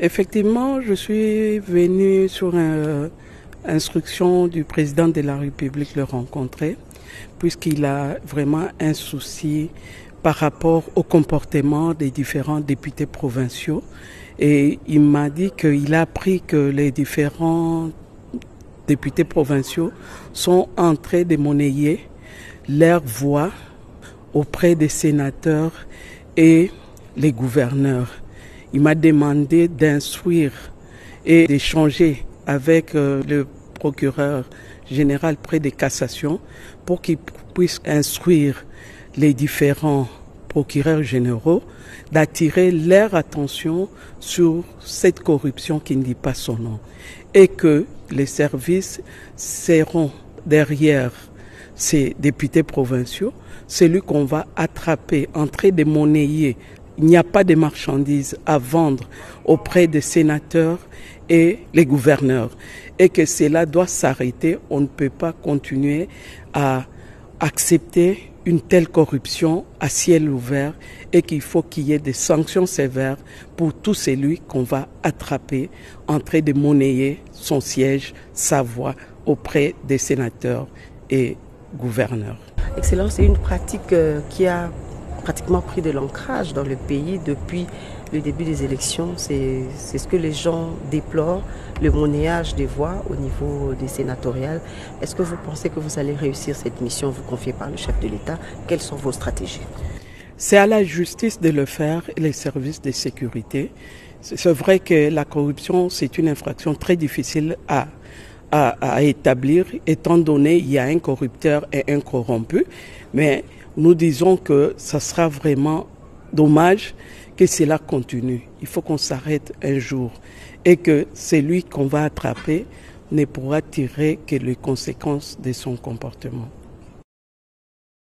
Effectivement, je suis venue sur instruction du président de la République le rencontrer, puisqu'il a vraiment un souci par rapport au comportement des différents députés provinciaux. Et il m'a dit qu'il a appris que les différents députés provinciaux sont en train de monnayer leur voix auprès des sénateurs et les gouverneurs. Il m'a demandé d'instruire et d'échanger avec le procureur général près des cassations pour qu'il puisse instruire les différents procureurs généraux d'attirer leur attention sur cette corruption qui ne dit pas son nom et que les services seront derrière ces députés provinciaux, celui qu'on va attraper en train de monnayer. Il n'y a pas de marchandises à vendre auprès des sénateurs et les gouverneurs et que cela doit s'arrêter. On ne peut pas continuer à accepter une telle corruption à ciel ouvert et qu'il faut qu'il y ait des sanctions sévères pour tout celui qu'on va attraper en train de monnayer son siège, sa voix auprès des sénateurs et gouverneurs. Excellence, c'est une pratique qui a pratiquement pris de l'ancrage dans le pays depuis le début des élections. C'est ce que les gens déplorent, le monnayage des voix au niveau des sénatoriales. Est-ce que vous pensez que vous allez réussir cette mission vous confiée par le chef de l'État? Quelles sont vos stratégies? C'est à la justice de le faire et les services de sécurité. C'est vrai que la corruption, c'est une infraction très difficile à établir, étant donné qu'il y a un corrupteur et un corrompu. Mais nous disons que ça sera vraiment dommage que cela continue. Il faut qu'on s'arrête un jour et que celui qu'on va attraper ne pourra tirer que les conséquences de son comportement.